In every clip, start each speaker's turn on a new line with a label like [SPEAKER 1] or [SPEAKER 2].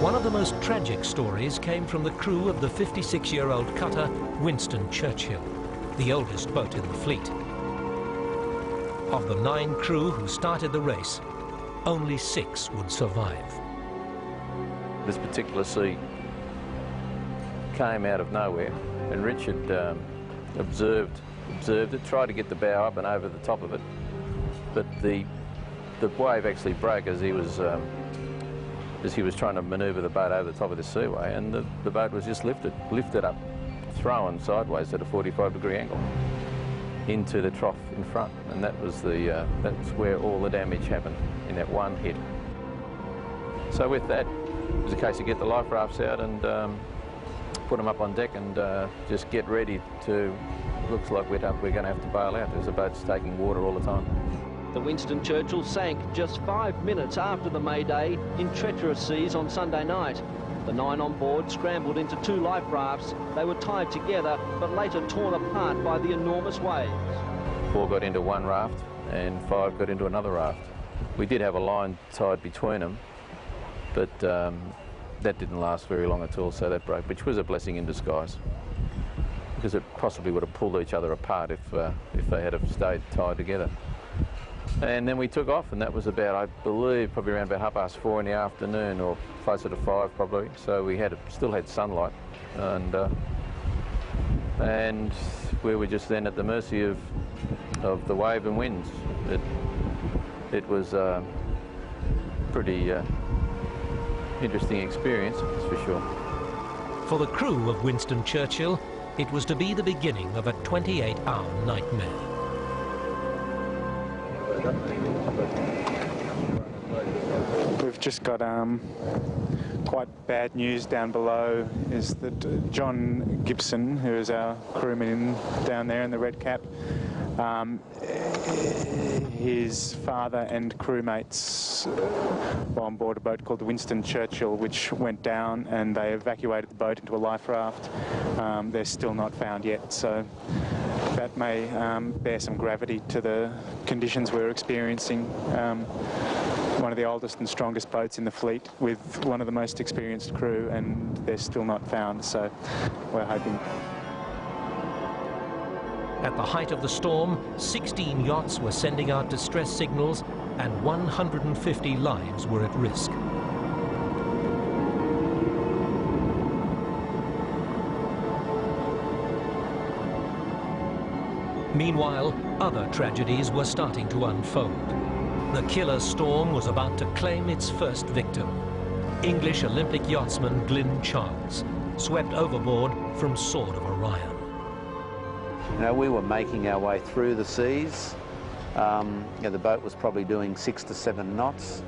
[SPEAKER 1] One of the most tragic stories came from the crew of the 56-year-old cutter Winston Churchill, the oldest boat in the fleet. Of the 9 crew who started the race, only 6 would survive.
[SPEAKER 2] This particular sea came out of nowhere, and Richard observed it, tried to get the bow up and over the top of it, but the wave actually broke as he was trying to manoeuvre the boat over the top of the seaway, and the boat was just lifted up, thrown sideways at a 45-degree angle into the trough in front, and that's where all the damage happened, in that one hit. So with that, it was a case of get the life rafts out and put them up on deck and just get ready to. Looks like we're going to have to bail out as the boat's taking water all the time.
[SPEAKER 3] The Winston Churchill sank just 5 minutes after the Mayday in treacherous seas on Sunday night. The 9 on board scrambled into 2 life rafts. They were tied together, but later torn apart by the enormous waves.
[SPEAKER 2] 4 got into one raft and 5 got into another raft. We did have a line tied between them, but that didn't last very long at all, so that broke, which was a blessing in disguise, because it possibly would have pulled each other apart if they had have stayed tied together. And then we took off, and that was about, I believe, probably around about 4:30 in the afternoon, or closer to 5 probably. So we still had sunlight, and we were just then at the mercy of the wave and winds. It was a pretty interesting experience, that's for sure.
[SPEAKER 1] For the crew of Winston Churchill, it was to be the beginning of a 28-hour nightmare.
[SPEAKER 4] We've just got quite bad news down below, is that John Gibson, who is our crewman down there in the red cap, his father and crewmates were on board a boat called the Winston Churchill, which went down, and they evacuated the boat into a life raft. They're still not found yet, so that may bear some gravity to the conditions we're experiencing. One of the oldest and strongest boats in the fleet with one of the most experienced crew, and they're still not found, so we're hoping.
[SPEAKER 1] At the height of the storm, 16 yachts were sending out distress signals and 150 lives were at risk. Meanwhile, other tragedies were starting to unfold. The killer storm was about to claim its first victim. English Olympic yachtsman Glyn Charles, swept overboard from Sword of Orion.
[SPEAKER 5] You know, we were making our way through the seas. The boat was probably doing 6 to 7 knots,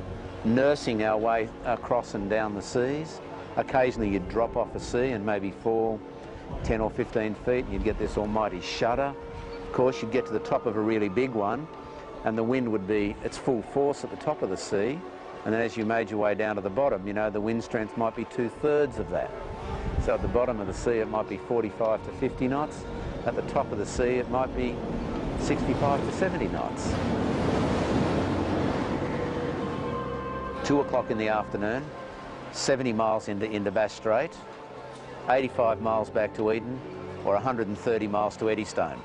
[SPEAKER 5] nursing our way across and down the seas. Occasionally you'd drop off a sea and maybe fall 10 or 15 feet and you'd get this almighty shudder. Of course, you'd get to the top of a really big one and the wind would be its full force at the top of the sea, and then as you made your way down to the bottom, you know, the wind strength might be 2/3 of that. So at the bottom of the sea it might be 45 to 50 knots. At the top of the sea it might be 65 to 70 knots. 2 o'clock in the afternoon, 70 miles into Bass Strait, 85 miles back to Eden, or 130 miles to Eddystone,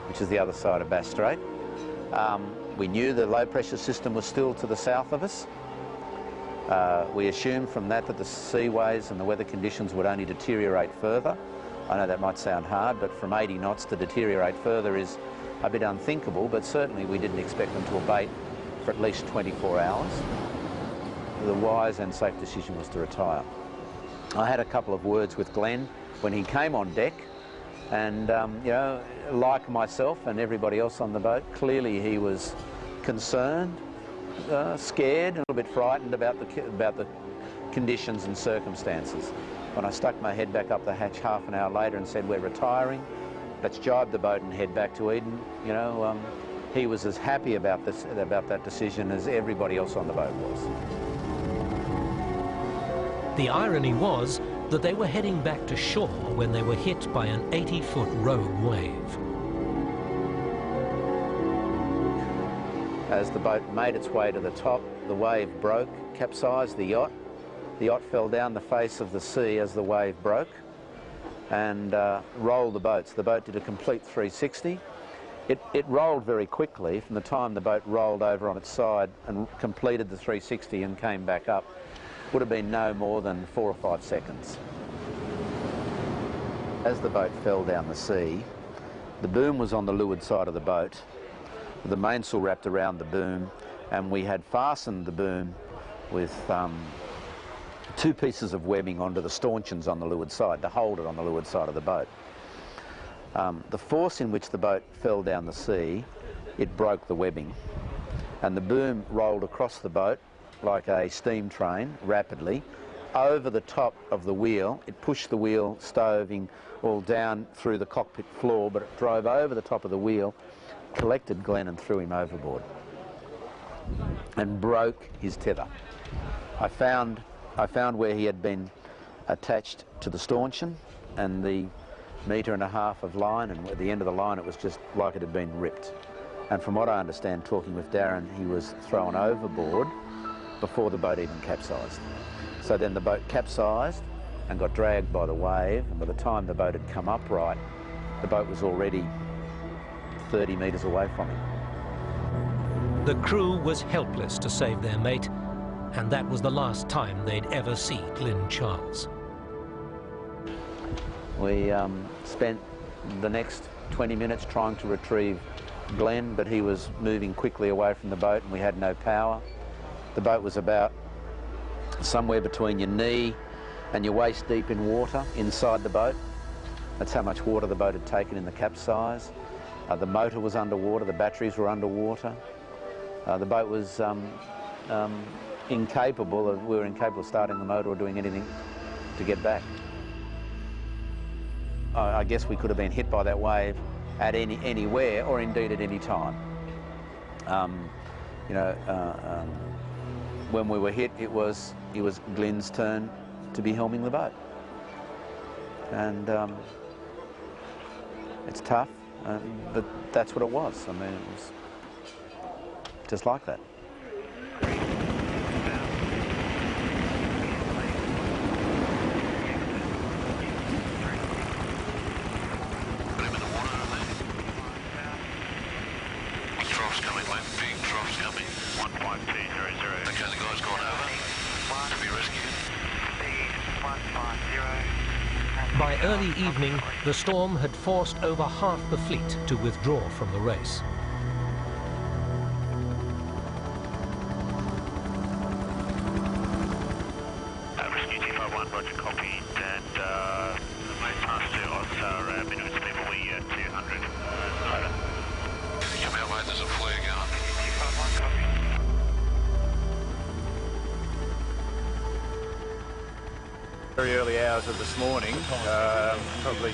[SPEAKER 5] which is the other side of Bass Strait. We knew the low pressure system was still to the south of us. We assumed from that the seaways and the weather conditions would only deteriorate further. I know that might sound hard, but from 80 knots to deteriorate further is a bit unthinkable, but certainly we didn't expect them to abate for at least 24 hours. The wise and safe decision was to retire. I had a couple of words with Glenn when he came on deck, and you know, like myself and everybody else on the boat, clearly he was concerned, scared, a little bit frightened about the conditions and circumstances. When I stuck my head back up the hatch half an hour later and said, "We're retiring, let's jibe the boat and head back to Eden," you know, he was as happy about that decision as everybody else on the boat was.
[SPEAKER 1] The irony was that they were heading back to shore when they were hit by an 80-foot rogue wave.
[SPEAKER 5] As the boat made its way to the top, the wave broke, capsized the yacht, The yacht fell down the face of the sea as the wave broke and rolled the boats. The boat did a complete 360. It rolled very quickly. From the time the boat rolled over on its side and completed the 360 and came back up, would have been no more than 4 or 5 seconds. As the boat fell down the sea, the boom was on the leeward side of the boat, the mainsail wrapped around the boom, and we had fastened the boom with 2 pieces of webbing onto the stanchions on the leeward side to hold it on the leeward side of the boat. The force in which the boat fell down the sea, it broke the webbing, and the boom rolled across the boat like a steam train rapidly over the top of the wheel. It pushed the wheel stoving all down through the cockpit floor, but it drove over the top of the wheel, collected Glenn and threw him overboard and broke his tether. I found where he had been attached to the stanchion and the 1.5 meters of line, and at the end of the line it was just like it had been ripped. And from what I understand, talking with Darren, he was thrown overboard before the boat even capsized. So then the boat capsized and got dragged by the wave, and by the time the boat had come upright, the boat was already 30 metres away from him.
[SPEAKER 1] The crew was helpless to save their mate, and that was the last time they'd ever see Glyn Charles.
[SPEAKER 5] We spent the next 20 minutes trying to retrieve Glenn, but he was moving quickly away from the boat and we had no power. The boat was about somewhere between your knee and your waist deep in water inside the boat. That's how much water the boat had taken in the capsize. The motor was underwater, the batteries were underwater. The boat was incapable of, we were incapable of starting the motor or doing anything to get back. I guess we could have been hit by that wave at anywhere, or indeed at any time. When we were hit, it was Glyn's turn to be helming the boat, and it's tough, but that's what it was. I mean, it was just like that.
[SPEAKER 1] By early evening, the storm had forced over half the fleet to withdraw from the race.
[SPEAKER 6] Rescue 251, roger, copied, and the most past 2 odds are minutes people, we 200. Over. Come out, mate, there's a flare going. 251, copy.
[SPEAKER 7] Very early hours of this morning, probably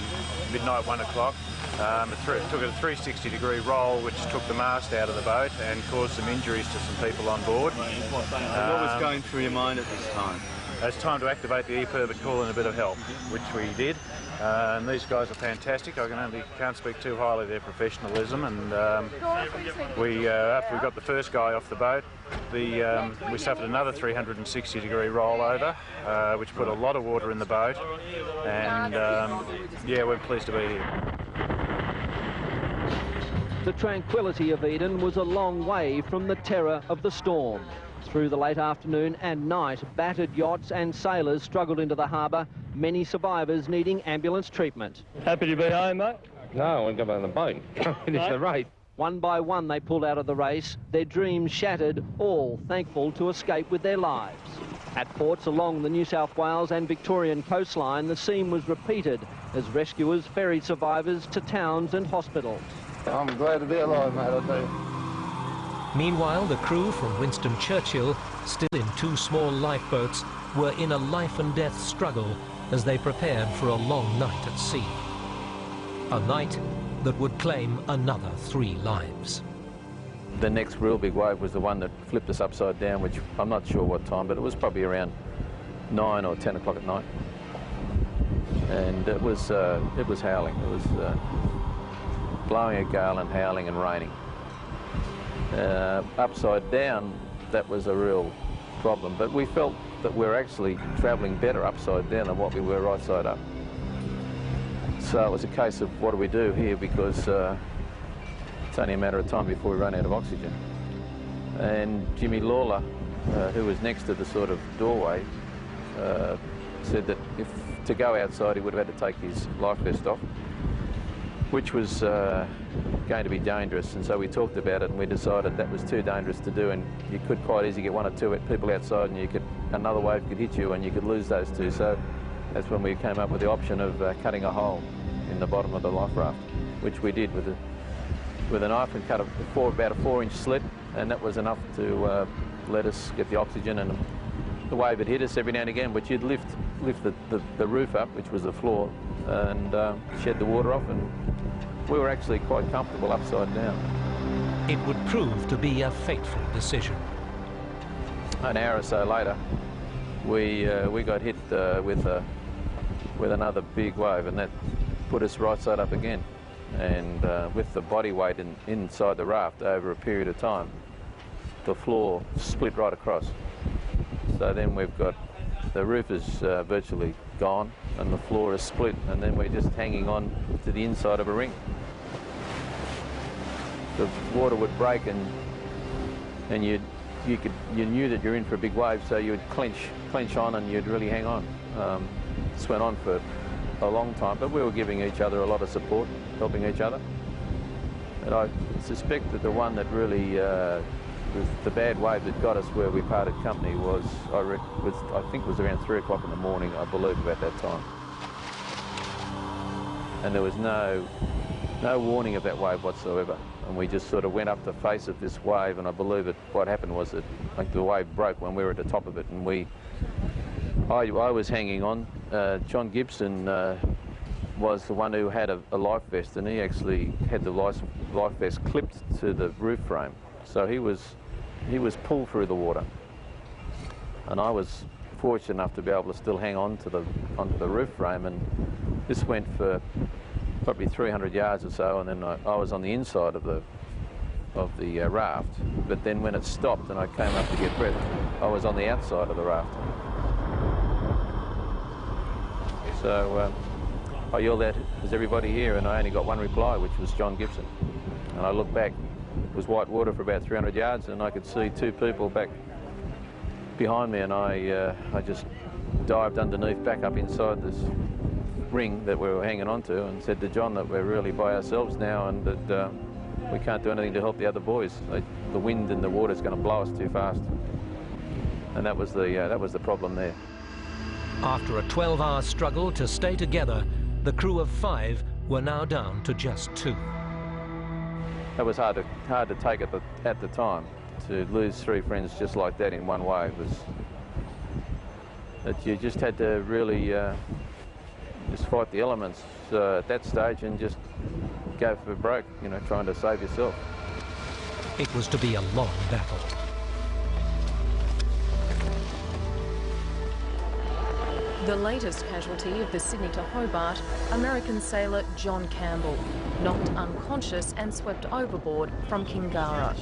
[SPEAKER 7] midnight, 1 o'clock. It took a 360-degree roll which took the mast out of the boat and caused some injuries to some people on board.
[SPEAKER 8] What was going through your mind at this time?
[SPEAKER 7] It's time to activate the E-perb and call in a bit of help, which we did. And these guys are fantastic. I can't speak too highly of their professionalism. And after we got the first guy off the boat, we suffered another 360-degree rollover, which put a lot of water in the boat. And yeah, we're pleased to be here.
[SPEAKER 3] The tranquility of Eden was a long way from the terror of the storm. Through the late afternoon and night, battered yachts and sailors struggled into the harbour, many survivors needing ambulance treatment.
[SPEAKER 9] Happy to be home, mate?
[SPEAKER 10] No, I want to go back on the boat. Finish the race.
[SPEAKER 3] One by one they pulled out of the race, their dreams shattered, all thankful to escape with their lives. At ports along the New South Wales and Victorian coastline, the scene was repeated as rescuers ferried survivors to towns and hospitals.
[SPEAKER 10] I'm glad to be alive, mate, I'll tell you.
[SPEAKER 1] Meanwhile, the crew from Winston Churchill, still in 2 small lifeboats, were in a life-and-death struggle as they prepared for a long night at sea. A night that would claim another 3 lives.
[SPEAKER 2] The next real big wave was the one that flipped us upside down, which I'm not sure what time, but it was probably around 9 or 10 o'clock at night. And it was howling. It was blowing a gale and howling and raining. Upside down, that was a real problem, but we felt that we're actually travelling better upside down than what we were right side up. So it was a case of what do we do here, because it's only a matter of time before we run out of oxygen. And Jimmy Lawler, who was next to the sort of doorway, said that if to go outside he would have had to take his life vest off, which was going to be dangerous. And so we talked about it and we decided that was too dangerous to do, and you could quite easily get one or two people outside and another wave could hit you and you could lose those two. So that's when we came up with the option of cutting a hole in the bottom of the life raft, which we did with a knife, and cut about a 4-inch slit, and that was enough to let us get the oxygen. And the wave would hit us every now and again, but you'd lift the roof up, which was the floor, and shed the water off, and we were actually quite comfortable upside down.
[SPEAKER 1] It would prove to be a fateful decision.
[SPEAKER 2] An hour or so later, we got hit with another big wave, and that put us right side up again. And with the body weight inside the raft over a period of time, the floor split right across. So then we've got the roof is virtually gone and the floor is split, and then we're just hanging on to the inside of a ring. The water would break and you knew that you're in for a big wave, so you would clench on and you'd really hang on. This went on for a long time, but we were giving each other a lot of support, helping each other. And I suspect that the one that really the bad wave that got us where we parted company was, I think it was around 3 o'clock in the morning, I believe, about that time. And there was no warning of that wave whatsoever. And we just sort of went up the face of this wave, and I believe that what happened was that the wave broke when we were at the top of it, and I was hanging on. John Gibson was the one who had a life vest, and he actually had the life vest clipped to the roof frame. So he was pulled through the water, and I was fortunate enough to be able to still hang on to onto the roof frame. And this went for probably 300 yards or so, and then I was on the inside of the raft. But then when it stopped and I came up to get breath, I was on the outside of the raft. So I yelled out, "Is everybody here?" And I only got one reply, which was John Gibson. And I looked back. It was white water for about 300 yards, and I could see 2 people back behind me, and I just dived underneath, back up inside this ring that we were hanging on to, and said to John that we're really by ourselves now, and that we can't do anything to help the other boys. The wind and the water's going to blow us too fast. And that was the problem there.
[SPEAKER 1] After a 12-hour struggle to stay together, the crew of 5 were now down to just 2.
[SPEAKER 2] That was hard to take at the time. To lose 3 friends just like that in one wave was that you just had to really just fight the elements at that stage and just go for broke, trying to save yourself.
[SPEAKER 1] It was to be a long battle.
[SPEAKER 9] The latest casualty of the Sydney to Hobart, American sailor John Campbell, knocked unconscious and swept overboard from Kingara.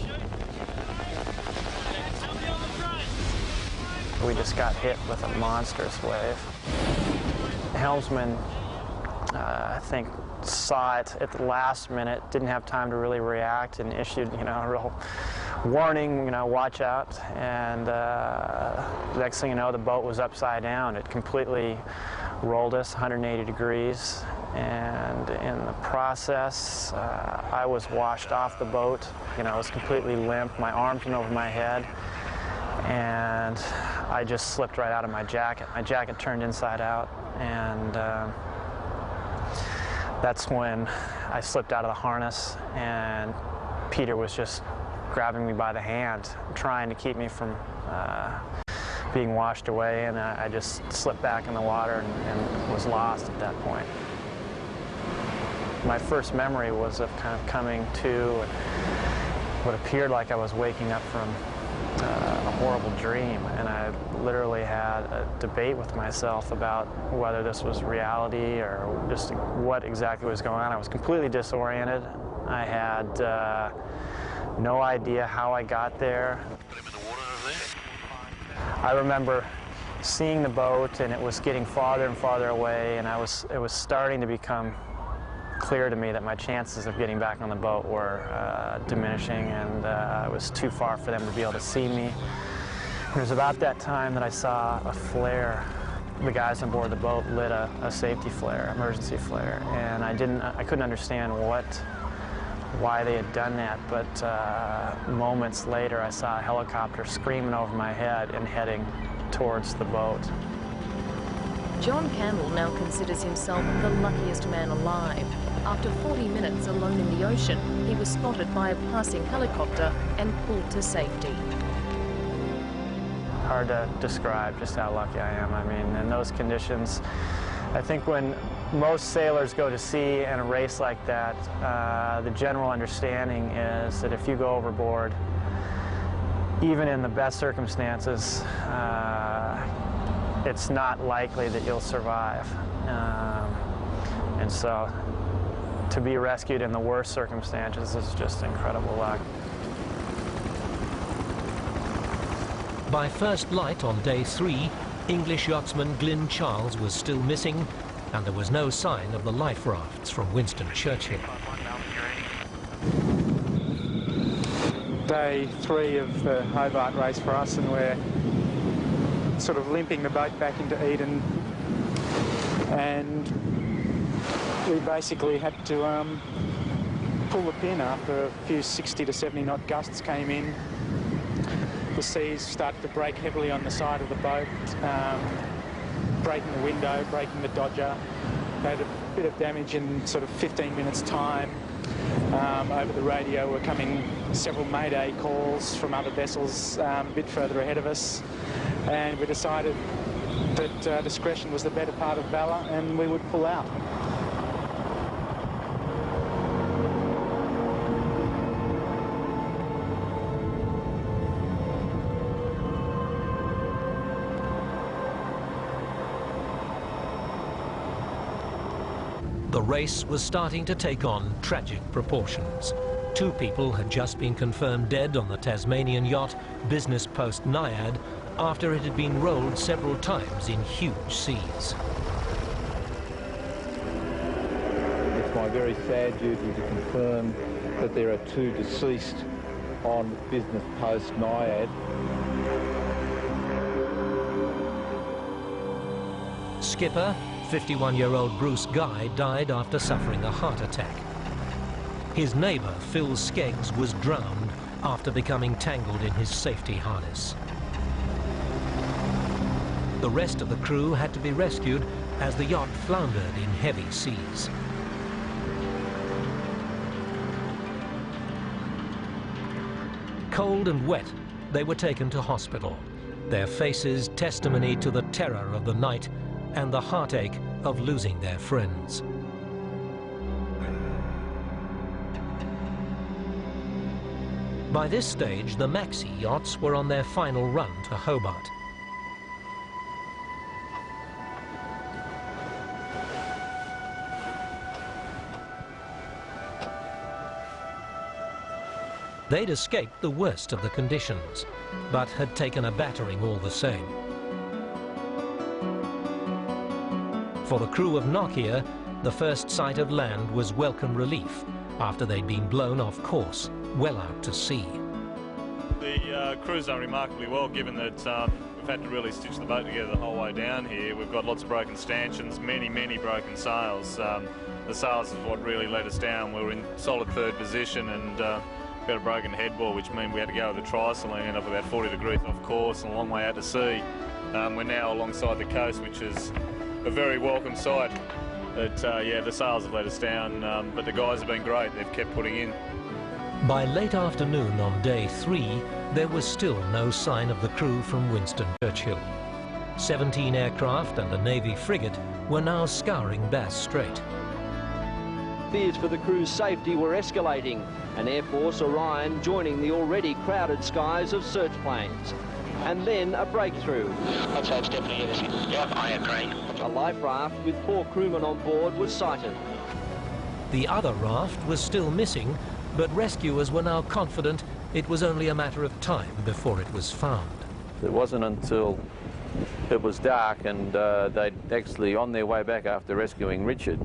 [SPEAKER 11] We just got hit with a monstrous wave. The helmsman, I think, saw it at the last minute, didn't have time to really react, and issued, a real warning, watch out. And the next thing you know, the boat was upside down. It completely rolled us 180 degrees. And in the process, I was washed off the boat. I was completely limp. My arms went over my head. And I just slipped right out of my jacket. My jacket turned inside out. And that's when I slipped out of the harness, and Peter was just grabbing me by the hand, trying to keep me from being washed away, and I just slipped back in the water and was lost at that point. My first memory was of kind of coming to what appeared like I was waking up from a horrible dream, and I literally had a debate with myself about whether this was reality or just what exactly was going on. I was completely disoriented. I had no idea how I got there. I remember seeing the boat, and it was getting farther and farther away, and it was starting to become clear to me that my chances of getting back on the boat were diminishing, and it was too far for them to be able to see me. It was about that time that I saw a flare. The guys on board the boat lit a safety flare, emergency flare, and I couldn't understand why they had done that, but moments later I saw a helicopter screaming over my head and heading towards the boat.
[SPEAKER 9] John Campbell now considers himself the luckiest man alive. After 40 minutes alone in the ocean, he was spotted by a passing helicopter and pulled to safety.
[SPEAKER 11] Hard to describe just how lucky I am. I mean, in those conditions, I think when most sailors go to sea in a race like that, the general understanding is that if you go overboard, even in the best circumstances, it's not likely that you'll survive. And so to be rescued in the worst circumstances is just incredible luck.
[SPEAKER 1] By first light on day 3, English yachtsman Glyn Charles was still missing, and there was no sign of the life rafts from Winston Churchill.
[SPEAKER 4] Day 3 of the Hobart race for us, and we're sort of limping the boat back into Eden, and we basically had to pull the pin after a few 60 to 70 knot gusts came in. The seas started to break heavily on the side of the boat, breaking the window, breaking the dodger. They had a bit of damage in sort of 15 minutes' time. Over the radio were coming several mayday calls from other vessels a bit further ahead of us, and we decided that discretion was the better part of valour and we would pull out.
[SPEAKER 1] The race was starting to take on tragic proportions. 2 people had just been confirmed dead on the Tasmanian yacht Business Post Naiad after it had been rolled several times in huge seas.
[SPEAKER 12] It's my very sad duty to confirm that there are 2 deceased on Business Post Naiad.
[SPEAKER 1] Skipper, 51-year-old Bruce Guy, died after suffering a heart attack. His neighbour, Phil Skeggs, was drowned after becoming tangled in his safety harness. The rest of the crew had to be rescued as the yacht floundered in heavy seas. Cold and wet, they were taken to hospital, their faces testimony to the terror of the night and the heartache of losing their friends. By this stage, the Maxi yachts were on their final run to Hobart. They'd escaped the worst of the conditions, but had taken a battering all the same. For the crew of Nokia, the first sight of land was welcome relief after they'd been blown off course, well out to sea.
[SPEAKER 13] The crew's done remarkably well, given that we've had to really stitch the boat together the whole way down here. We've got lots of broken stanchions, many broken sails. The sails is what really let us down. We were in solid 3rd position and we had a broken headboard, which meant we had to go with the trysail and end up about 40 degrees off course and a long way out to sea. We're now alongside the coast, which is a very welcome sight. But yeah, the sails have let us down, but the guys have been great. They've kept putting in.
[SPEAKER 1] By late afternoon on day 3, there was still no sign of the crew from Winston Churchill. 17 aircraft and a Navy frigate were now scouring Bass Strait.
[SPEAKER 3] Fears for the crew's safety were escalating, and Air Force Orion joining the already crowded skies of search planes. And then a breakthrough.
[SPEAKER 6] I'd say it's definitely everything. Yep, I agree.
[SPEAKER 3] A life raft with 4 crewmen on board was sighted.
[SPEAKER 1] The other raft was still missing, but rescuers were now confident it was only a matter of time before it was found.
[SPEAKER 2] It wasn't until it was dark, and they'd actually, on their way back after rescuing Richard,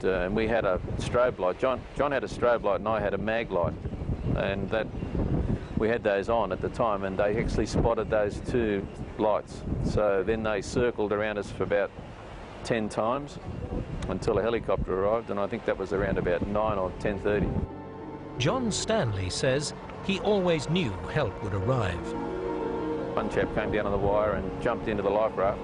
[SPEAKER 2] and we had a strobe light. John had a strobe light and I had a mag light, and we had those on at the time, and they actually spotted those two lights. So then they circled around us for about 10 times until a helicopter arrived, and I think that was around about 9 or 10:30.
[SPEAKER 1] John Stanley says he always knew help would arrive.
[SPEAKER 2] One chap came down on the wire and jumped into the life raft.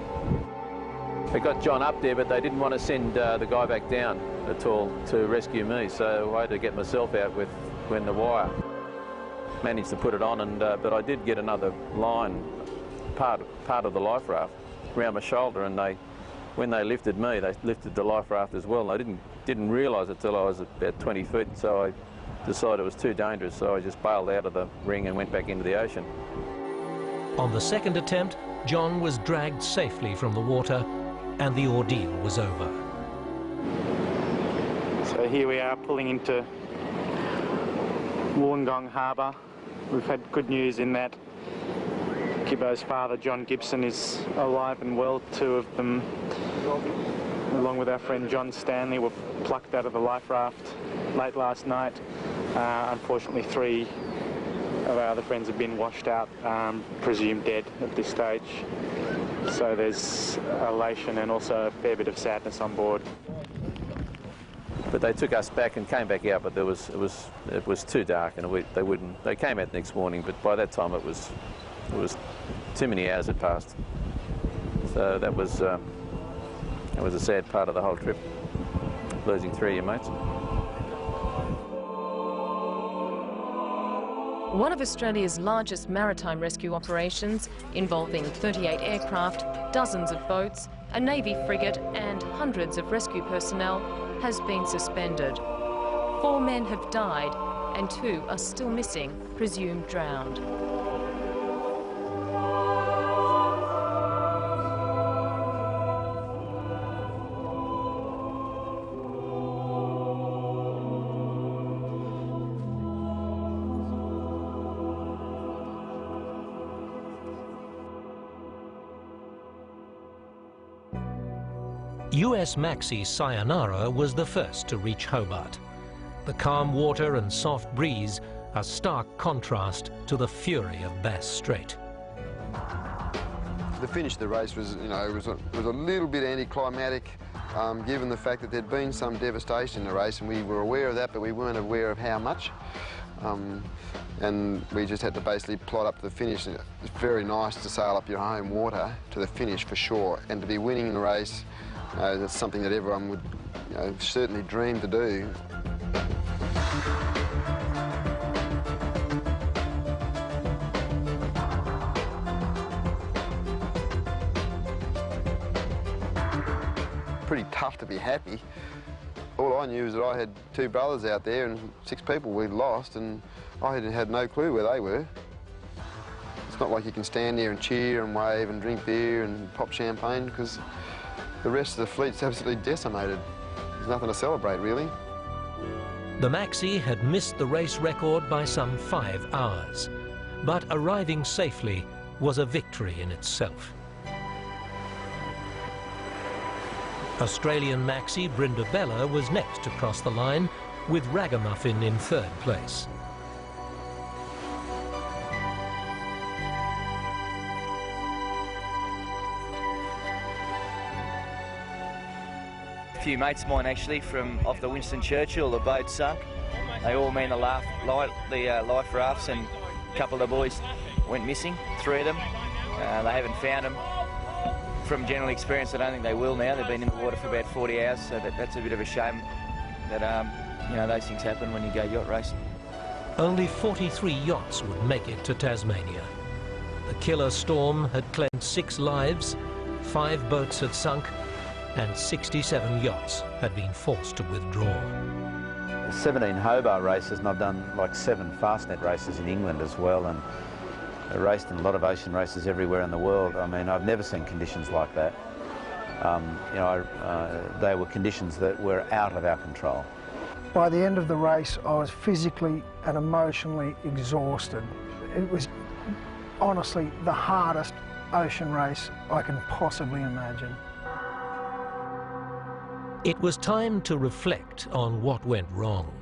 [SPEAKER 2] They got John up there, but they didn't want to send the guy back down at all to rescue me, so I had to get myself out when the wire. Managed to put it on, and but I did get another line, part of the life raft, around my shoulder, and when they lifted me, they lifted the life raft as well. And I didn't realise it till I was about 20 feet, so I decided it was too dangerous, so I just bailed out of the ring and went back into the ocean.
[SPEAKER 1] On the second attempt, John was dragged safely from the water, and the ordeal was over.
[SPEAKER 4] So here we are pulling into Wollongong Harbour. We've had good news in that Gibbo's father, John Gibson, is alive and well. Two of them, along with our friend John Stanley, were plucked out of the life raft late last night. Unfortunately, 3 of our other friends have been washed out, presumed dead at this stage. So there's elation and also a fair bit of sadness on board.
[SPEAKER 2] But they took us back and came back out, but it was too dark, and they wouldn't. They came out the next morning, but by that time it was too many hours had passed. So that was a sad part of the whole trip, losing 3 of your mates.
[SPEAKER 9] One of Australia's largest maritime rescue operations, involving 38 aircraft, dozens of boats, a Navy frigate and hundreds of rescue personnel, has been suspended. 4 men have died and 2 are still missing, presumed drowned.
[SPEAKER 1] US Maxi Sayonara was the first to reach Hobart. The calm water and soft breeze are stark contrast to the fury of Bass Strait.
[SPEAKER 14] The finish of the race was, was a little bit anticlimactic, given the fact that there'd been some devastation in the race, and we were aware of that, but we weren't aware of how much. And we just had to basically plot up to the finish. It's very nice to sail up your home water to the finish for sure, and to be winning the race. That's something that everyone would certainly dream to do. Pretty tough to be happy. All I knew was that I had 2 brothers out there and 6 people we'd lost, and I had no clue where they were. It's not like you can stand there and cheer and wave and drink beer and pop champagne, because the rest of the fleet's absolutely decimated. There's nothing to celebrate, really.
[SPEAKER 1] The Maxi had missed the race record by some 5 hours, but arriving safely was a victory in itself. Australian Maxi Brynda Bella was next to cross the line, with Ragamuffin in 3rd place.
[SPEAKER 15] A few mates of mine actually from off the Winston Churchill, the boat sunk. They all manned the life rafts, and a couple of the boys went missing, 3 of them. They haven't found them. From general experience, I don't think they will now. They've been in the water for about 40 hours, so that's a bit of a shame that those things happen when you go yacht racing.
[SPEAKER 1] Only 43 yachts would make it to Tasmania. The killer storm had claimed 6 lives, 5 boats had sunk, and 67 yachts had been forced to withdraw.
[SPEAKER 5] 17 Hobart races, and I've done like 7 Fastnet races in England as well, and I raced in a lot of ocean races everywhere in the world. I mean, I've never seen conditions like that. They were conditions that were out of our control.
[SPEAKER 16] By the end of the race, I was physically and emotionally exhausted. It was honestly the hardest ocean race I can possibly imagine.
[SPEAKER 1] It was time to reflect on what went wrong.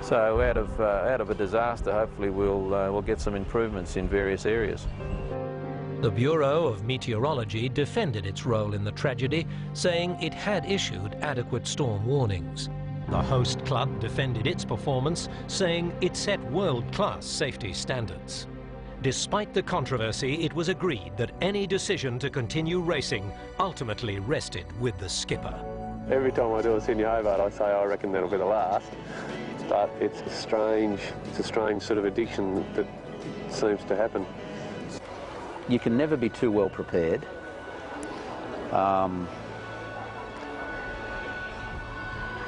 [SPEAKER 2] So out of a disaster, hopefully we'll get some improvements in various areas.
[SPEAKER 1] The Bureau of Meteorology defended its role in the tragedy, saying it had issued adequate storm warnings. The host club defended its performance, saying it set world-class safety standards. Despite the controversy, it was agreed that any decision to continue racing ultimately rested with the skipper.
[SPEAKER 17] Every time I do a Sydney Hobart, I say I reckon that'll be the last. But it's a strange sort of addiction that seems to happen.
[SPEAKER 5] You can never be too well prepared.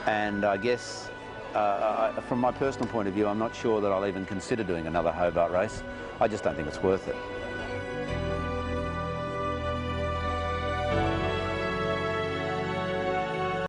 [SPEAKER 5] And I guess, from my personal point of view, I'm not sure that I'll even consider doing another Hobart race. I just don't think it's worth it.